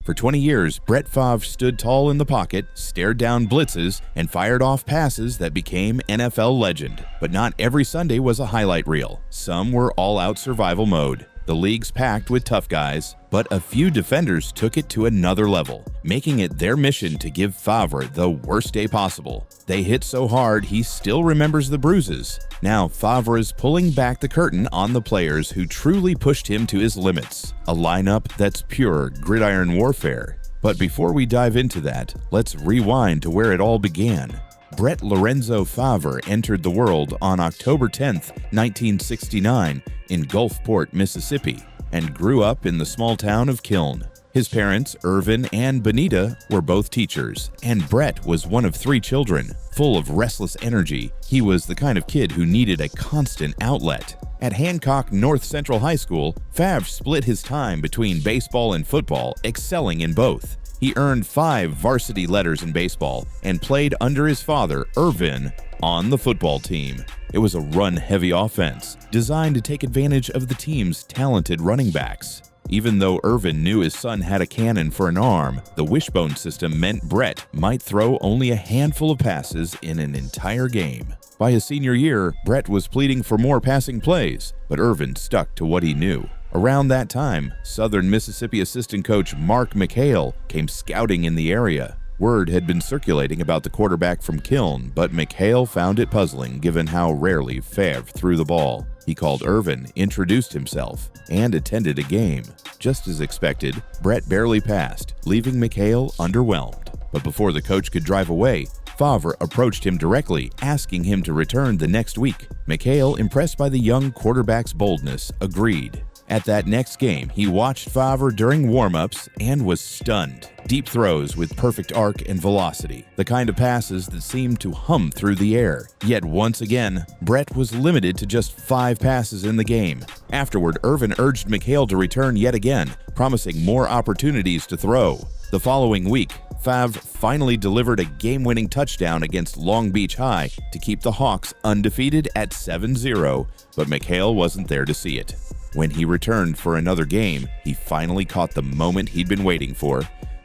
For 20 years, Brett Favre stood tall in the pocket, stared down blitzes, and fired off passes that became NFL legend. But not every Sunday was a highlight reel. Some were all-out survival mode. The league's packed with tough guys, but a few defenders took it to another level, making it their mission to give Favre the worst day possible. They hit so hard he still remembers the bruises. Now Favre is pulling back the curtain on the players who truly pushed him to his limits, a lineup that's pure gridiron warfare. But before we dive into that, let's rewind to where it all began. Brett Lorenzo Favre entered the world on October 10, 1969, in Gulfport, Mississippi, and grew up in the small town of Kiln. His parents, Irvin and Benita, were both teachers, and Brett was one of 3 children. Full of restless energy, he was the kind of kid who needed a constant outlet. At Hancock North Central High School, Favre split his time between baseball and football, excelling in both. He earned 5 varsity letters in baseball and played under his father, Irvin, on the football team. It was a run-heavy offense, designed to take advantage of the team's talented running backs. Even though Irvin knew his son had a cannon for an arm, the wishbone system meant Brett might throw only a handful of passes in an entire game. By his senior year, Brett was pleading for more passing plays, but Irvin stuck to what he knew. Around that time, Southern Mississippi assistant coach Mark McHale came scouting in the area. Word had been circulating about the quarterback from Kiln, but McHale found it puzzling given how rarely Favre threw the ball. He called Irvin, introduced himself, and attended a game. Just as expected, Brett barely passed, leaving McHale underwhelmed. But before the coach could drive away, Favre approached him directly, asking him to return the next week. McHale, impressed by the young quarterback's boldness, agreed. At that next game, he watched Favre during warm-ups and was stunned. Deep throws with perfect arc and velocity, the kind of passes that seemed to hum through the air. Yet once again, Brett was limited to just 5 passes in the game. Afterward, Irvin urged McHale to return yet again, promising more opportunities to throw. The following week, Favre finally delivered a game-winning touchdown against Long Beach High to keep the Hawks undefeated at 7-0, but McHale wasn't there to see it. When he returned for another game, he finally caught the moment he'd been waiting for.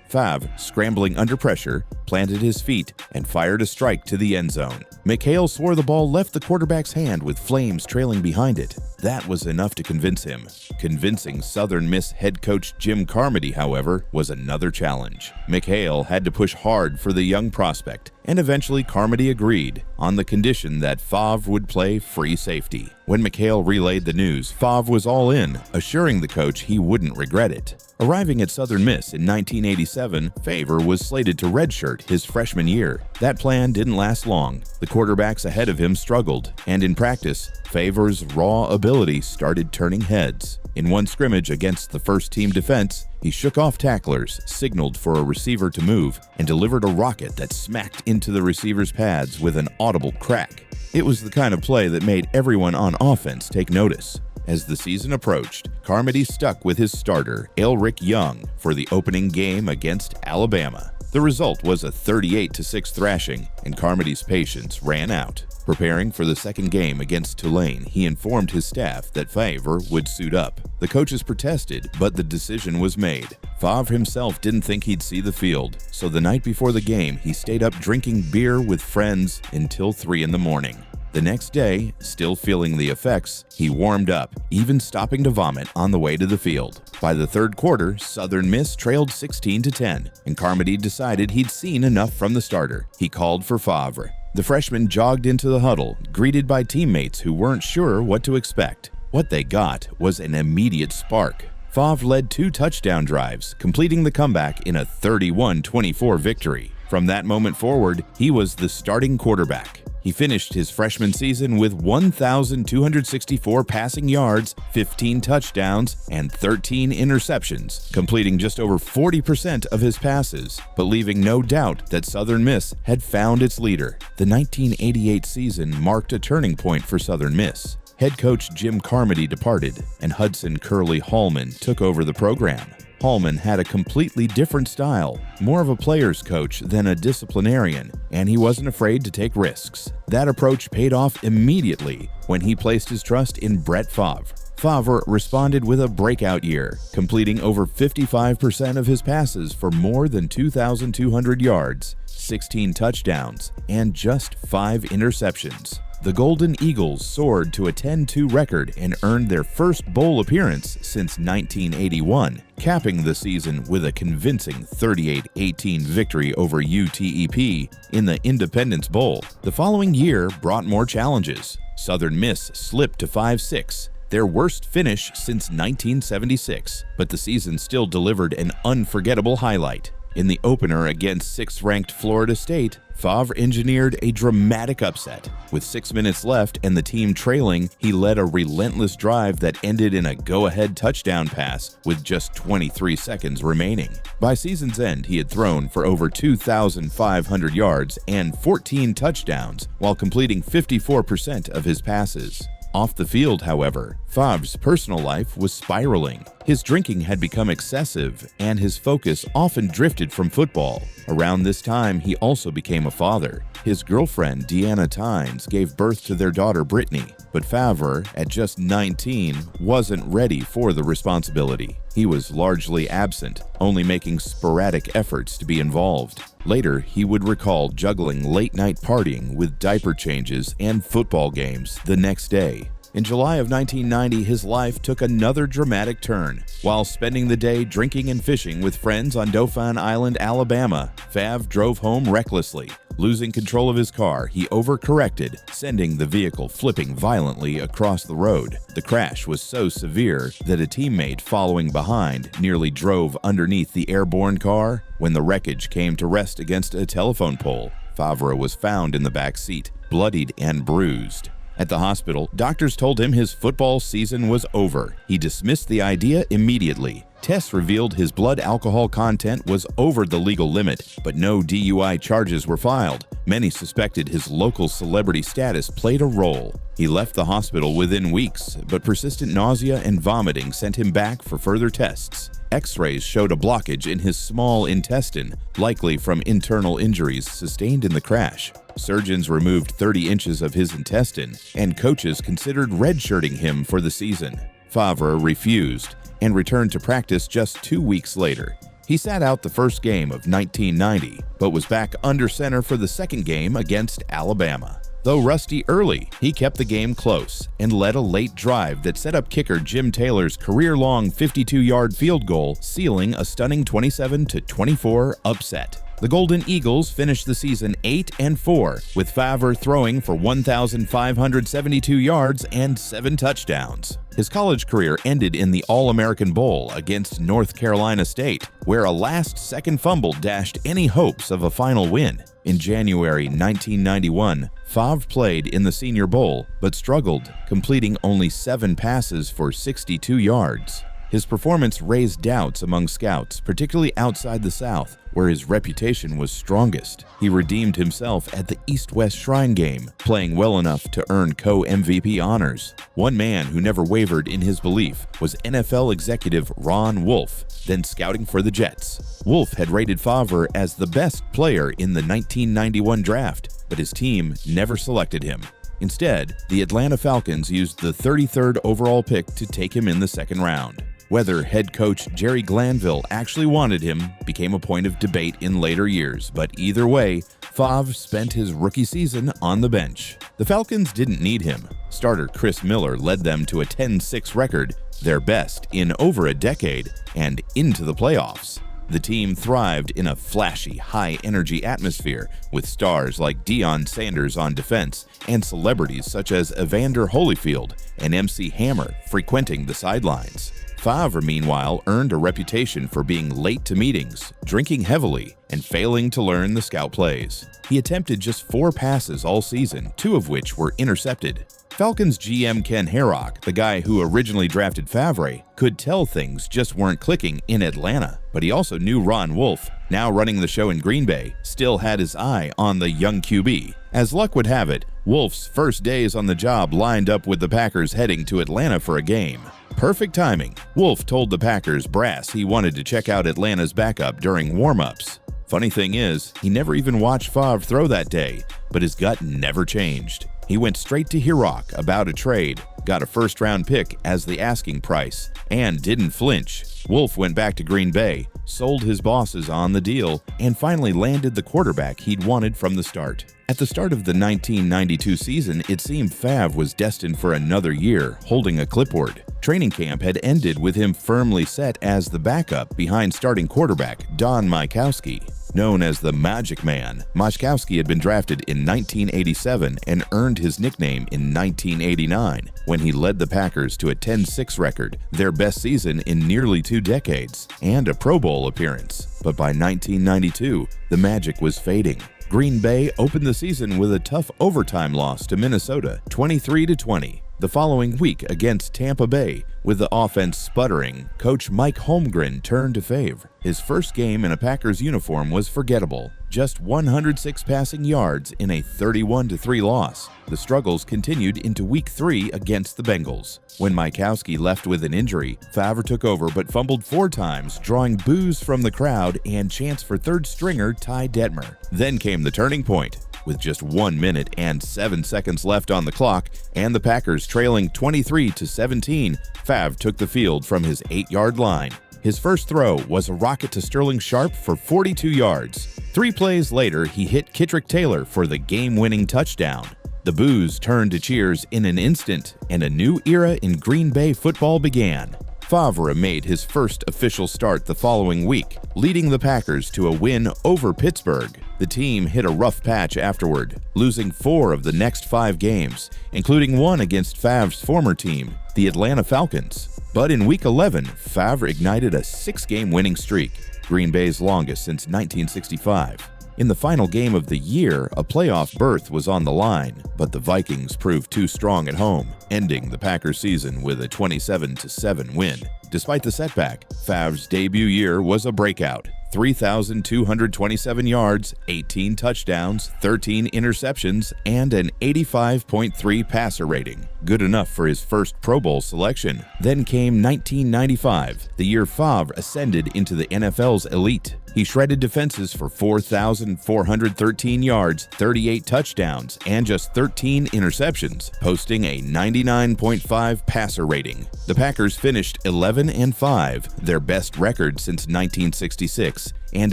Favre, scrambling under pressure, planted his feet and fired a strike to the end zone. McHale swore the ball left the quarterback's hand with flames trailing behind it. That was enough to convince him. Convincing Southern Miss head coach Jim Carmody, however, was another challenge. McHale had to push hard for the young prospect, and eventually Carmody agreed, on the condition that Favre would play free safety. When McHale relayed the news, Favre was all in, assuring the coach he wouldn't regret it. Arriving at Southern Miss in 1987, Favre was slated to redshirt his freshman year. That plan didn't last long. The quarterbacks ahead of him struggled, and in practice, Favre's raw ability started turning heads. In one scrimmage against the first-team defense, he shook off tacklers, signaled for a receiver to move, and delivered a rocket that smacked into the receiver's pads with an audible crack. It was the kind of play that made everyone on offense take notice. As the season approached, Carmody stuck with his starter, Elric Young, for the opening game against Alabama. The result was a 38-6 thrashing, and Carmody's patience ran out. Preparing for the second game against Tulane, he informed his staff that Favre would suit up. The coaches protested, but the decision was made. Favre himself didn't think he'd see the field, so the night before the game, he stayed up drinking beer with friends until 3 in the morning. The next day, still feeling the effects, he warmed up, even stopping to vomit on the way to the field. By the third quarter, Southern Miss trailed 16-10, and Carmody decided he'd seen enough from the starter. He called for Favre. The freshman jogged into the huddle, greeted by teammates who weren't sure what to expect. What they got was an immediate spark. Favre led 2 touchdown drives, completing the comeback in a 31-24 victory. From that moment forward, he was the starting quarterback. He finished his freshman season with 1,264 passing yards, 15 touchdowns, and 13 interceptions, completing just over 40% of his passes, but leaving no doubt that Southern Miss had found its leader. The 1988 season marked a turning point for Southern Miss. Head coach Jim Carmody departed, and Hudson Curley Hallman took over the program. Hallman had a completely different style, more of a player's coach than a disciplinarian, and he wasn't afraid to take risks. That approach paid off immediately when he placed his trust in Brett Favre. Favre responded with a breakout year, completing over 55% of his passes for more than 2,200 yards, 16 touchdowns, and just 5 interceptions. The Golden Eagles soared to a 10-2 record and earned their first bowl appearance since 1981, capping the season with a convincing 38-18 victory over UTEP in the Independence Bowl. The following year brought more challenges. Southern Miss slipped to 5-6, their worst finish since 1976, but the season still delivered an unforgettable highlight. In the opener against 6th-ranked Florida State, Favre engineered a dramatic upset. With 6 minutes left and the team trailing, he led a relentless drive that ended in a go-ahead touchdown pass with just 23 seconds remaining. By season's end, he had thrown for over 2,500 yards and 14 touchdowns while completing 54% of his passes. Off the field, however, Favre's personal life was spiraling. His drinking had become excessive, and his focus often drifted from football. Around this time, he also became a father. His girlfriend, Deanna Tynes, gave birth to their daughter, Brittany, but Favre, at just 19, wasn't ready for the responsibility. He was largely absent, only making sporadic efforts to be involved. Later, he would recall juggling late-night partying with diaper changes and football games the next day. In July of 1990, his life took another dramatic turn. While spending the day drinking and fishing with friends on Dauphin Island, Alabama, Favre drove home recklessly. Losing control of his car, he overcorrected, sending the vehicle flipping violently across the road. The crash was so severe that a teammate following behind nearly drove underneath the airborne car. When the wreckage came to rest against a telephone pole, Favre was found in the back seat, bloodied and bruised. At the hospital, doctors told him his football season was over. He dismissed the idea immediately. Tests revealed his blood alcohol content was over the legal limit, but no DUI charges were filed. Many suspected his local celebrity status played a role. He left the hospital within weeks, but persistent nausea and vomiting sent him back for further tests. X-rays showed a blockage in his small intestine, likely from internal injuries sustained in the crash. Surgeons removed 30 inches of his intestine, and coaches considered redshirting him for the season. Favre refused and returned to practice just 2 weeks later. He sat out the first game of 1990, but was back under center for the second game against Alabama. Though rusty early, he kept the game close and led a late drive that set up kicker Jim Taylor's career-long 52-yard field goal, sealing a stunning 27-24 upset. The Golden Eagles finished the season 8-4, with Favre throwing for 1,572 yards and 7 touchdowns. His college career ended in the All-American Bowl against North Carolina State, where a last-second fumble dashed any hopes of a final win. In January 1991, Favre played in the Senior Bowl, but struggled, completing only 7 passes for 62 yards. His performance raised doubts among scouts, particularly outside the South, where his reputation was strongest. He redeemed himself at the East-West Shrine Game, playing well enough to earn co-MVP honors. One man who never wavered in his belief was NFL executive Ron Wolf, then scouting for the Jets. Wolf had rated Favre as the best player in the 1991 draft, but his team never selected him. Instead, the Atlanta Falcons used the 33rd overall pick to take him in the second round. Whether head coach Jerry Glanville actually wanted him became a point of debate in later years, but either way, Favre spent his rookie season on the bench. The Falcons didn't need him. Starter Chris Miller led them to a 10-6 record, their best in over a decade, and into the playoffs. The team thrived in a flashy, high-energy atmosphere with stars like Deion Sanders on defense and celebrities such as Evander Holyfield and MC Hammer frequenting the sidelines. Favre, meanwhile, earned a reputation for being late to meetings, drinking heavily, and failing to learn the scout plays. He attempted just 4 passes all season, 2 of which were intercepted. Falcons GM Ken Herrock, the guy who originally drafted Favre, could tell things just weren't clicking in Atlanta, but he also knew Ron Wolf, now running the show in Green Bay, still had his eye on the young QB. As luck would have it, Wolf's first days on the job lined up with the Packers heading to Atlanta for a game. Perfect timing. Wolf told the Packers brass he wanted to check out Atlanta's backup during warm-ups. Funny thing is, he never even watched Favre throw that day, but his gut never changed. He went straight to Herrock about a trade, got a first-round pick as the asking price, and didn't flinch. Wolf went back to Green Bay, sold his bosses on the deal, and finally landed the quarterback he'd wanted from the start. At the start of the 1992 season, it seemed Favre was destined for another year, holding a clipboard. Training camp had ended with him firmly set as the backup behind starting quarterback Don Majkowski. Known as the Magic Man, Majkowski had been drafted in 1987 and earned his nickname in 1989 when he led the Packers to a 10-6 record, their best season in nearly 2 decades, and a Pro Bowl appearance. But by 1992, the magic was fading. Green Bay opened the season with a tough overtime loss to Minnesota, 23-20. The following week against Tampa Bay, with the offense sputtering, coach Mike Holmgren turned to Favre. His first game in a Packers uniform was forgettable, just 106 passing yards in a 31-3 loss. The struggles continued into Week 3 against the Bengals. When Majkowski left with an injury, Favre took over but fumbled 4 times, drawing boos from the crowd and chants for third stringer Ty Detmer. Then came the turning point. With just 1 minute and 7 seconds left on the clock and the Packers trailing 23-17, Favre took the field from his 8-yard line. His first throw was a rocket to Sterling Sharp for 42 yards. 3 plays later, he hit Kittrick Taylor for the game-winning touchdown. The boos turned to cheers in an instant, and a new era in Green Bay football began. Favre made his first official start the following week, leading the Packers to a win over Pittsburgh. The team hit a rough patch afterward, losing 4 of the next 5 games, including one against Favre's former team, the Atlanta Falcons. But in Week 11, Favre ignited a 6-game winning streak, Green Bay's longest since 1965. In the final game of the year, a playoff berth was on the line, but the Vikings proved too strong at home, ending the Packers season with a 27-7 win. Despite the setback, Favre's debut year was a breakout. 3,227 yards, 18 touchdowns, 13 interceptions, and an 85.3 passer rating. Good enough for his first Pro Bowl selection. Then came 1995, the year Favre ascended into the NFL's elite. He shredded defenses for 4,413 yards, 38 touchdowns, and just 13 interceptions, posting a 99.5 passer rating. The Packers finished 11-5, their best record since 1966, and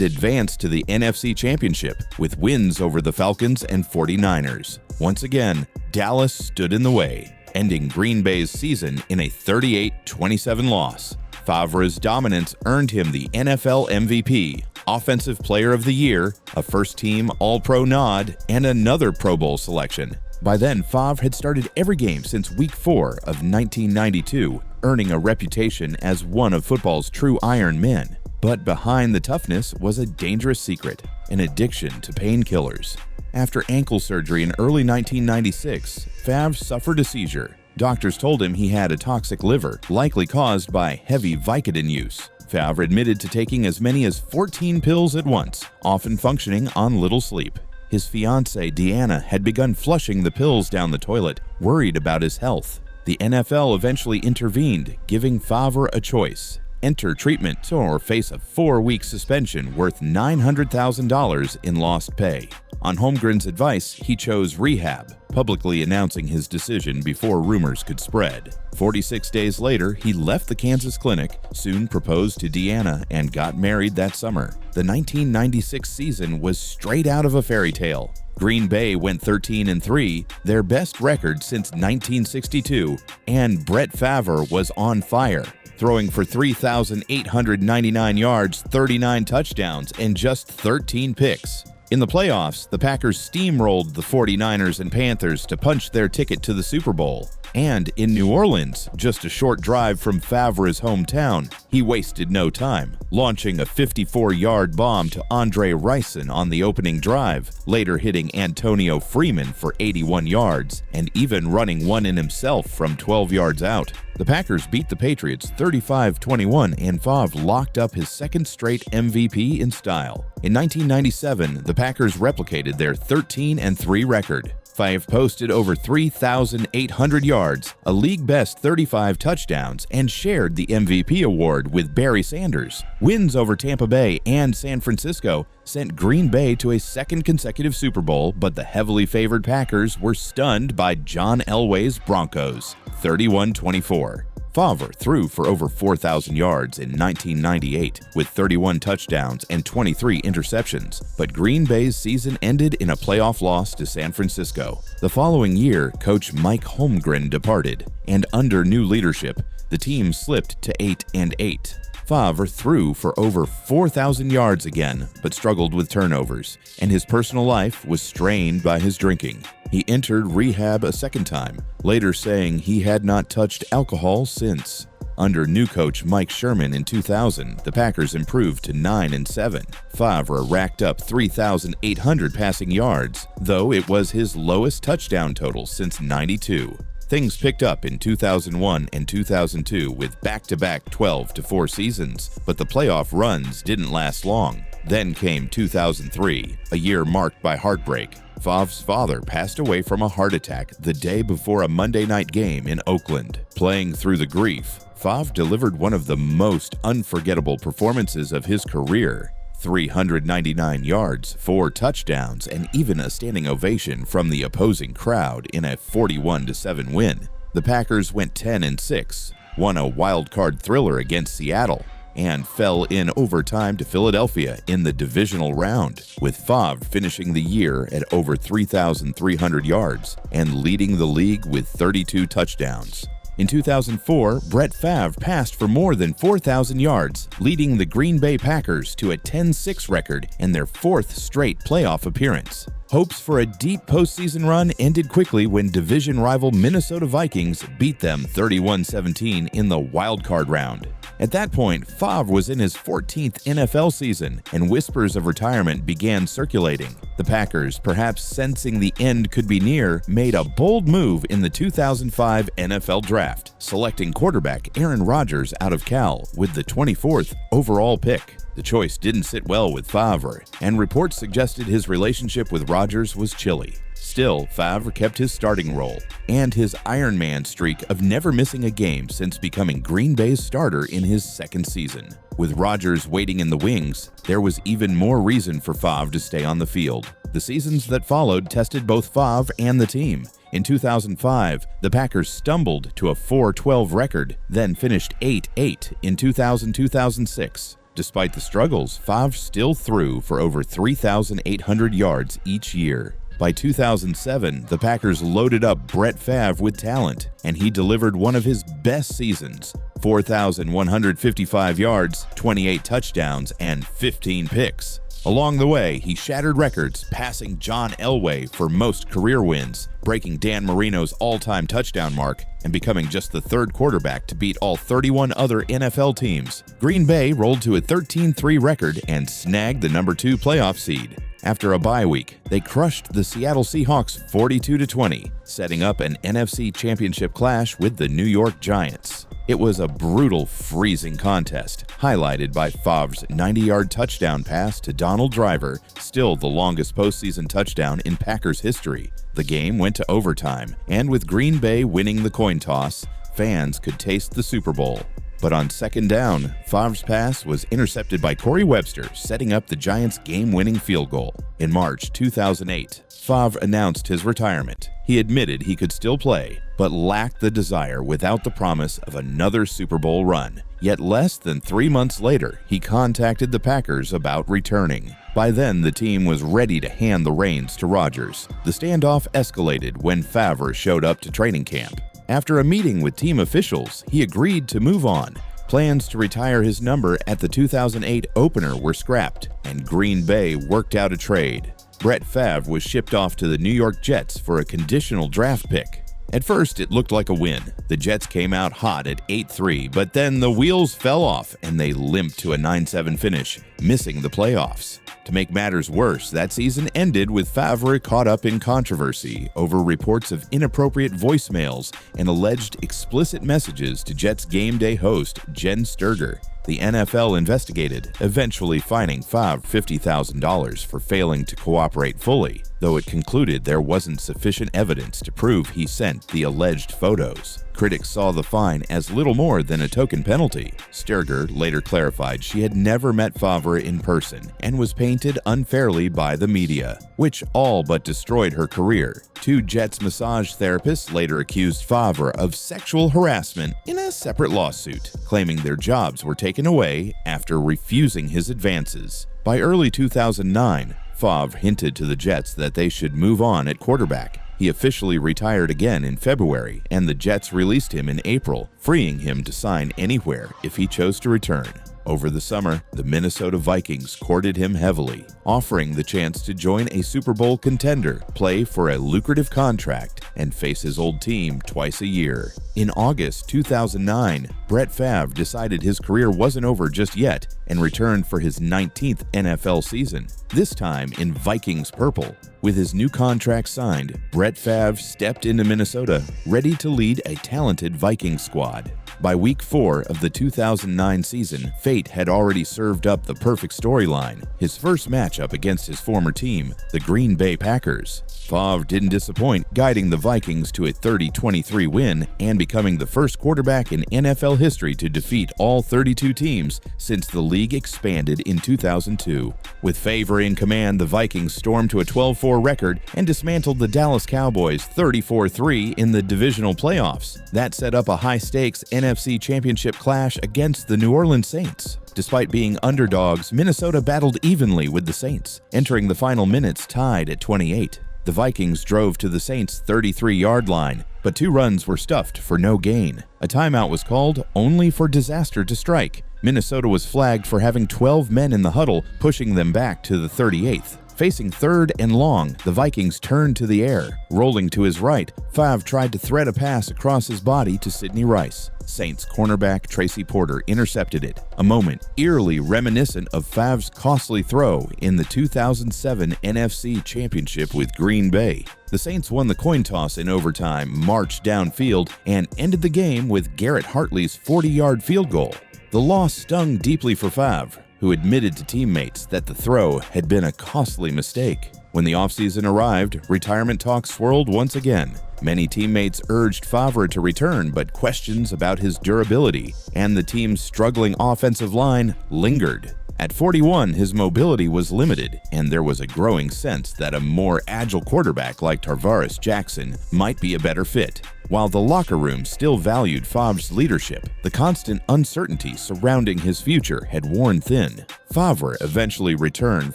advanced to the NFC Championship with wins over the Falcons and 49ers. Once again, Dallas stood in the way, ending Green Bay's season in a 38-27 loss. Favre's dominance earned him the NFL MVP, Offensive Player of the Year, a first-team All-Pro nod, and another Pro Bowl selection. By then, Favre had started every game since Week 4 of 1992, earning a reputation as one of football's true Iron Men. But behind the toughness was a dangerous secret, an addiction to painkillers. After ankle surgery in early 1996, Favre suffered a seizure. Doctors told him he had a toxic liver, likely caused by heavy Vicodin use. Favre admitted to taking as many as 14 pills at once, often functioning on little sleep. His fiancée, Deanna, had begun flushing the pills down the toilet, worried about his health. The NFL eventually intervened, giving Favre a choice: enter treatment or face a 4-week suspension worth $900,000 in lost pay. On Holmgren's advice, he chose rehab, publicly announcing his decision before rumors could spread. 46 days later, he left the Kansas clinic, soon proposed to Deanna, and got married that summer. The 1996 season was straight out of a fairy tale. Green Bay went 13-3, their best record since 1962, and Brett Favre was on fire, throwing for 3,899 yards, 39 touchdowns, and just 13 picks. In the playoffs, the Packers steamrolled the 49ers and Panthers to punch their ticket to the Super Bowl. And in New Orleans, just a short drive from Favre's hometown, he wasted no time, launching a 54-yard bomb to Andre Rison on the opening drive, later hitting Antonio Freeman for 81 yards, and even running one in himself from 12 yards out. The Packers beat the Patriots 35-21, and Favre locked up his second straight MVP in style. In 1997, the Packers replicated their 13-3 record. Favre posted over 3,800 yards, a league-best 35 touchdowns, and shared the MVP award with Barry Sanders. Wins over Tampa Bay and San Francisco sent Green Bay to a second consecutive Super Bowl, but the heavily favored Packers were stunned by John Elway's Broncos, 31-24. Favre threw for over 4,000 yards in 1998 with 31 touchdowns and 23 interceptions, but Green Bay's season ended in a playoff loss to San Francisco. The following year, coach Mike Holmgren departed, and under new leadership, the team slipped to 8-8. Favre threw for over 4,000 yards again, but struggled with turnovers, and his personal life was strained by his drinking. He entered rehab a second time, later saying he had not touched alcohol since. Under new coach Mike Sherman in 2000, the Packers improved to 9-7. Favre racked up 3,800 passing yards, though it was his lowest touchdown total since '92. Things picked up in 2001 and 2002 with back-to-back 12-4 seasons, but the playoff runs didn't last long. Then came 2003, a year marked by heartbreak. Favre's father passed away from a heart attack the day before a Monday night game in Oakland. Playing through the grief, Favre delivered one of the most unforgettable performances of his career. 399 yards, 4 touchdowns, and even a standing ovation from the opposing crowd in a 41-7 win. The Packers went 10-6, won a wild-card thriller against Seattle, and fell in overtime to Philadelphia in the divisional round, with Favre finishing the year at over 3,300 yards and leading the league with 32 touchdowns. In 2004, Brett Favre passed for more than 4,000 yards, leading the Green Bay Packers to a 10-6 record and their 4th straight playoff appearance. Hopes for a deep postseason run ended quickly when division rival Minnesota Vikings beat them 31-17 in the wildcard round. At that point, Favre was in his 14th NFL season, and whispers of retirement began circulating. The Packers, perhaps sensing the end could be near, made a bold move in the 2005 NFL Draft, selecting quarterback Aaron Rodgers out of Cal with the 24th overall pick. The choice didn't sit well with Favre, and reports suggested his relationship with Rodgers was chilly. Still, Favre kept his starting role and his Iron Man streak of never missing a game since becoming Green Bay's starter in his second season. With Rodgers waiting in the wings, there was even more reason for Favre to stay on the field. The seasons that followed tested both Favre and the team. In 2005, the Packers stumbled to a 4-12 record, then finished 8-8 in 2000-2006. Despite the struggles, Favre still threw for over 3,800 yards each year. By 2007, the Packers loaded up Brett Favre with talent, and he delivered one of his best seasons: 4,155 yards, 28 touchdowns, and 15 picks. Along the way, he shattered records, passing John Elway for most career wins, breaking Dan Marino's all-time touchdown mark, and becoming just the 3rd quarterback to beat all 31 other NFL teams. Green Bay rolled to a 13-3 record and snagged the number 2 playoff seed. After a bye week, they crushed the Seattle Seahawks 42-20, setting up an NFC Championship clash with the New York Giants. It was a brutal, freezing contest, highlighted by Favre's 90-yard touchdown pass to Donald Driver, still the longest postseason touchdown in Packers history. The game went to overtime, and with Green Bay winning the coin toss, fans could taste the Super Bowl. But on second down, Favre's pass was intercepted by Corey Webster, setting up the Giants' game-winning field goal. In March 2008, Favre announced his retirement. He admitted he could still play, but lacked the desire without the promise of another Super Bowl run. Yet less than 3 months later, he contacted the Packers about returning. By then, the team was ready to hand the reins to Rodgers. The standoff escalated when Favre showed up to training camp. After a meeting with team officials, he agreed to move on. Plans to retire his number at the 2008 opener were scrapped, and Green Bay worked out a trade. Brett Favre was shipped off to the New York Jets for a conditional draft pick. At first, it looked like a win. The Jets came out hot at 8-3, but then the wheels fell off and they limped to a 9-7 finish, missing the playoffs. To make matters worse, that season ended with Favre caught up in controversy over reports of inappropriate voicemails and alleged explicit messages to Jets game day host Jen Sturger. The NFL investigated, eventually fining Favre $50,000 for failing to cooperate fully. though it concluded there wasn't sufficient evidence to prove he sent the alleged photos. Critics saw the fine as little more than a token penalty. Sturger later clarified she had never met Favre in person and was painted unfairly by the media, which all but destroyed her career. Two Jets massage therapists later accused Favre of sexual harassment in a separate lawsuit, claiming their jobs were taken away after refusing his advances. By early 2009, Favre hinted to the Jets that they should move on at quarterback. He officially retired again in February, and the Jets released him in April, freeing him to sign anywhere if he chose to return. Over the summer, the Minnesota Vikings courted him heavily, offering the chance to join a Super Bowl contender, play for a lucrative contract, and face his old team twice a year. In August 2009, Brett Favre decided his career wasn't over just yet and returned for his 19th NFL season, this time in Vikings purple. With his new contract signed, Brett Favre stepped into Minnesota, ready to lead a talented Vikings squad. By week 4 of the 2009 season, fate had already served up the perfect storyline, his first matchup against his former team, the Green Bay Packers. Favre didn't disappoint, guiding the Vikings to a 30-23 win and becoming the first quarterback in NFL history to defeat all 32 teams since the league expanded in 2002. With Favre in command, the Vikings stormed to a 12-4 record and dismantled the Dallas Cowboys 34-3 in the divisional playoffs. That set up a high-stakes NFC Championship clash against the New Orleans Saints. Despite being underdogs, Minnesota battled evenly with the Saints, entering the final minutes tied at 28. The Vikings drove to the Saints' 33-yard line, but 2 runs were stuffed for no gain. A timeout was called only for disaster to strike. Minnesota was flagged for having 12 men in the huddle, pushing them back to the 38th. Facing 3rd and long, the Vikings turned to the air. Rolling to his right, Favre tried to thread a pass across his body to Sidney Rice. Saints cornerback Tracy Porter intercepted it, a moment eerily reminiscent of Favre's costly throw in the 2007 NFC Championship with Green Bay. The Saints won the coin toss in overtime, marched downfield, and ended the game with Garrett Hartley's 40-yard field goal. The loss stung deeply for Favre, who admitted to teammates that the throw had been a costly mistake. When the offseason arrived, retirement talks swirled once again. Many teammates urged Favre to return, but questions about his durability and the team's struggling offensive line lingered. At 41, his mobility was limited, and there was a growing sense that a more agile quarterback like Tarvaris Jackson might be a better fit. While the locker room still valued Favre's leadership, the constant uncertainty surrounding his future had worn thin. Favre eventually returned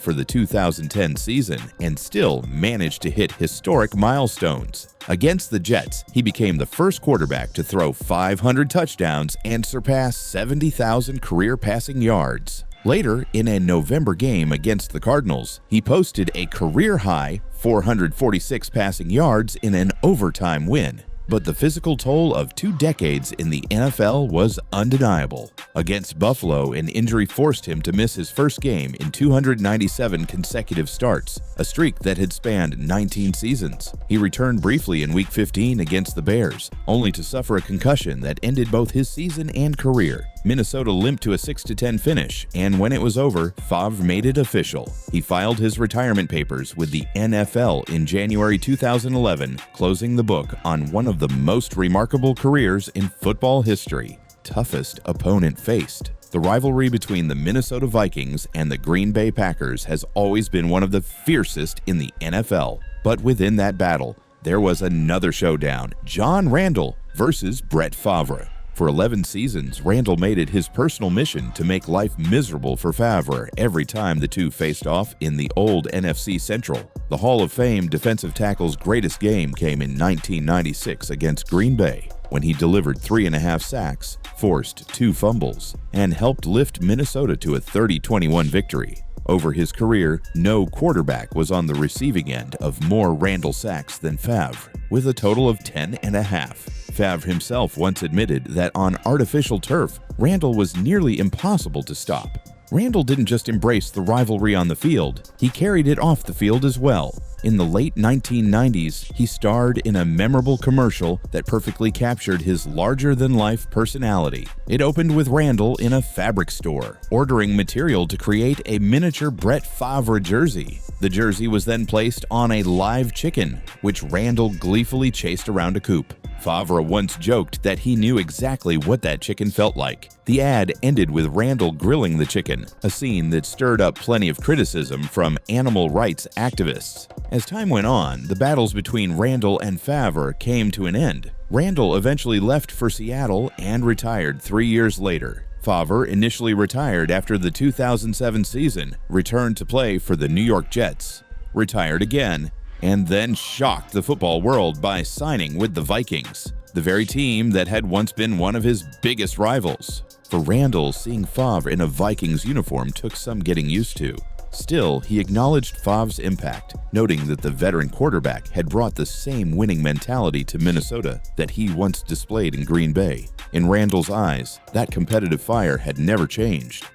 for the 2010 season and still managed to hit historic milestones. Against the Jets, he became the first quarterback to throw 500 touchdowns and surpass 70,000 career passing yards. Later, in a November game against the Cardinals, he posted a career-high 446 passing yards in an overtime win. But the physical toll of 2 decades in the NFL was undeniable. Against Buffalo, an injury forced him to miss his first game in 297 consecutive starts, a streak that had spanned 19 seasons. He returned briefly in Week 15 against the Bears, only to suffer a concussion that ended both his season and career. Minnesota limped to a 6-10 finish, and when it was over, Favre made it official. He filed his retirement papers with the NFL in January 2011, closing the book on one of the most remarkable careers in football history. Toughest opponent faced. The rivalry between the Minnesota Vikings and the Green Bay Packers has always been one of the fiercest in the NFL. But within that battle, there was another showdown: John Randle versus Brett Favre. For 11 seasons, Randle made it his personal mission to make life miserable for Favre every time the two faced off in the old NFC Central. The Hall of Fame defensive tackle's greatest game came in 1996 against Green Bay, when he delivered 3.5 sacks, forced 2 fumbles, and helped lift Minnesota to a 30-21 victory. Over his career, no quarterback was on the receiving end of more Randle sacks than Favre, with a total of 10.5. Favre himself once admitted that on artificial turf, Randle was nearly impossible to stop. Randall didn't just embrace the rivalry on the field, he carried it off the field as well. In the late 1990s, he starred in a memorable commercial that perfectly captured his larger-than-life personality. It opened with Randall in a fabric store, ordering material to create a miniature Brett Favre jersey. The jersey was then placed on a live chicken, which Randall gleefully chased around a coop. Favre once joked that he knew exactly what that chicken felt like. The ad ended with Randall grilling the chicken, a scene that stirred up plenty of criticism from animal rights activists. As time went on, the battles between Randall and Favre came to an end. Randall eventually left for Seattle and retired 3 years later. Favre initially retired after the 2007 season, returned to play for the New York Jets, retired again, and then shocked the football world by signing with the Vikings, the very team that had once been one of his biggest rivals. For Randall, seeing Favre in a Vikings uniform took some getting used to. Still, he acknowledged Favre's impact, noting that the veteran quarterback had brought the same winning mentality to Minnesota that he once displayed in Green Bay. In Randall's eyes, that competitive fire had never changed.